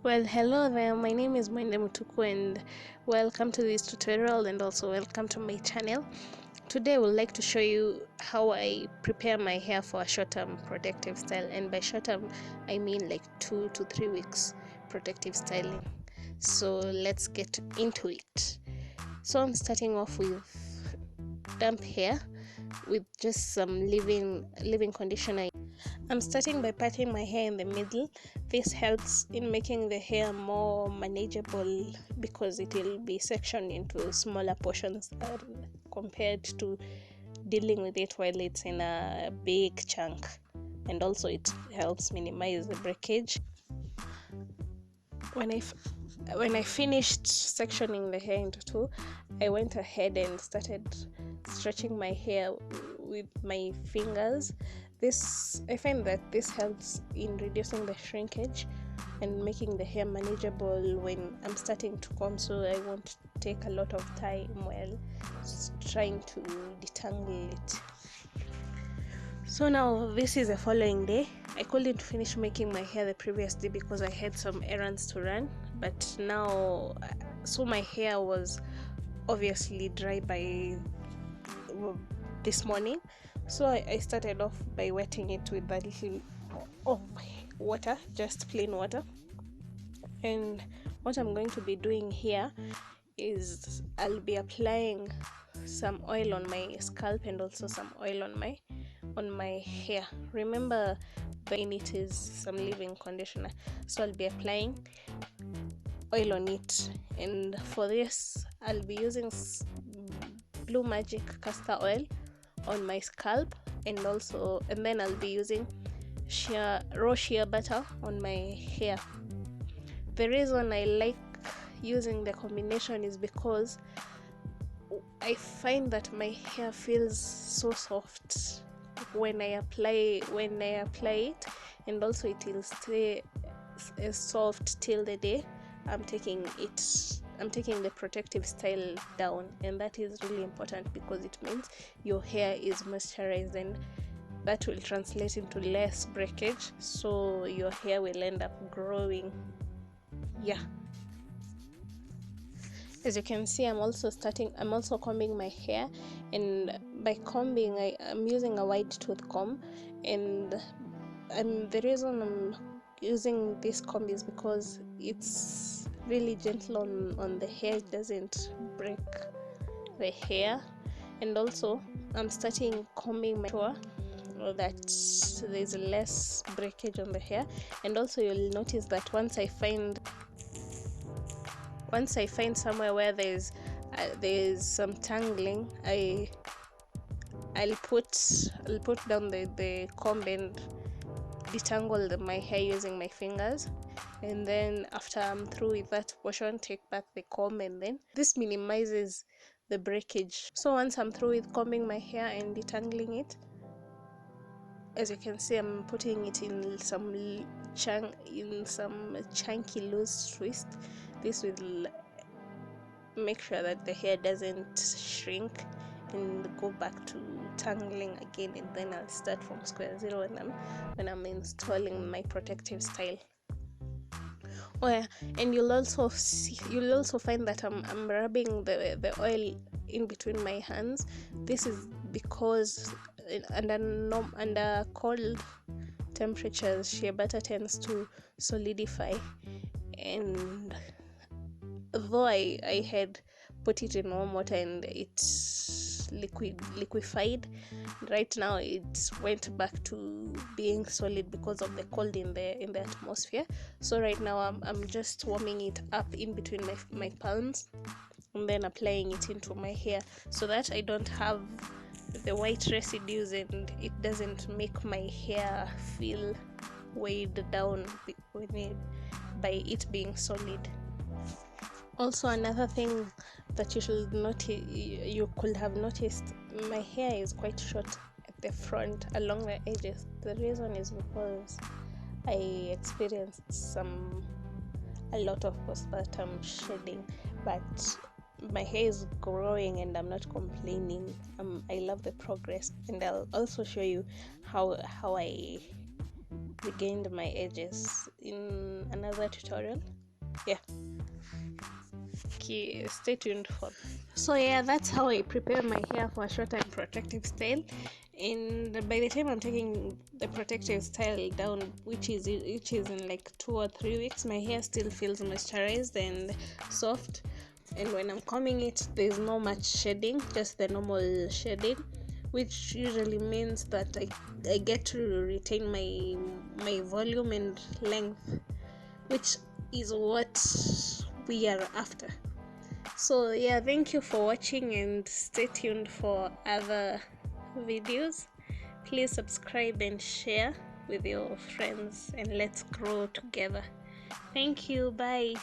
Well, hello there, my name is Mwende and welcome to this tutorial and also welcome to my channel. Today I would like to show you how I prepare my hair for a short-term protective style, and by short-term I mean like 2 to 3 weeks protective styling. So let's get into it. So I'm starting off with damp hair with just some leave-in conditioner. I'm starting by parting my hair in the middle. This helps in making the hair more manageable because it will be sectioned into smaller portions compared to dealing with it while it's in a big chunk. And also it helps minimize the breakage. When I finished sectioning the hair into two, I went ahead and started stretching my hair with my fingers. I find that this helps in reducing the shrinkage and making the hair manageable when I'm starting to comb, so I won't take a lot of time while trying to detangle it. So now this is the following day. I couldn't finish making my hair the previous day because I had some errands to run, but now, so my hair was obviously dry by this morning, so I started off by wetting it with a little of water, just plain water. And what I'm going to be doing here is I'll be applying some oil on my scalp and also some oil on my hair. Remember, in it is some leave-in conditioner, so I'll be applying oil on it. And for this I'll be using Blue Magic Castor oil on my scalp, and then I'll be using raw shea butter on my hair. The reason I like using the combination is because I find that my hair feels so soft when I apply it, and also it will stay soft till the day I'm taking the protective style down. And that is really important because it means your hair is moisturized, and that will translate into less breakage, so your hair will end up growing. As you can see, I'm also combing my hair, and by combing I'm using a wide tooth comb, and the reason I'm using this comb is because it's really gentle on the hair. It doesn't break the hair. And also I'm starting combing my hair that there's less breakage on the hair. And also you'll notice that once I find somewhere where there's some tangling, I'll put down the comb and detangle my hair using my fingers, and then after I'm through with that portion, take back the comb, and then this minimizes the breakage. So once I'm through with combing my hair and detangling it, as you can see, I'm putting it in some chunky loose twist. This will make sure that the hair doesn't shrink and go back to tangling again, and then I'll start from square zero when I'm installing my protective style. Oh yeah, and you'll also find that I'm rubbing the oil in between my hands. This is because under cold temperatures, shea butter tends to solidify, and though I had put it in warm water and it's liquefied, right now it went back to being solid because of the cold in the atmosphere. So right now I'm just warming it up in between my palms, and then applying it into my hair so that I don't have the white residues and it doesn't make my hair feel weighed down by it being solid. Also, another thing that you could have noticed, my hair is quite short at the front along the edges. The reason is because I experienced a lot of postpartum shedding, but my hair is growing and I'm not complaining. I love the progress, and I'll also show you how I regained my edges in another tutorial. Yeah, okay, stay tuned for that. So yeah, that's how I prepare my hair for a short and protective style. And by the time I'm taking the protective style down, which is in like 2 or 3 weeks, my hair still feels moisturized and soft. And when I'm combing it, there's no much shedding, just the normal shedding, which usually means that I get to retain my volume and length, which is what we are after. So yeah, thank you for watching and stay tuned for other videos. Please subscribe and share with your friends, and let's grow together. Thank you. Bye.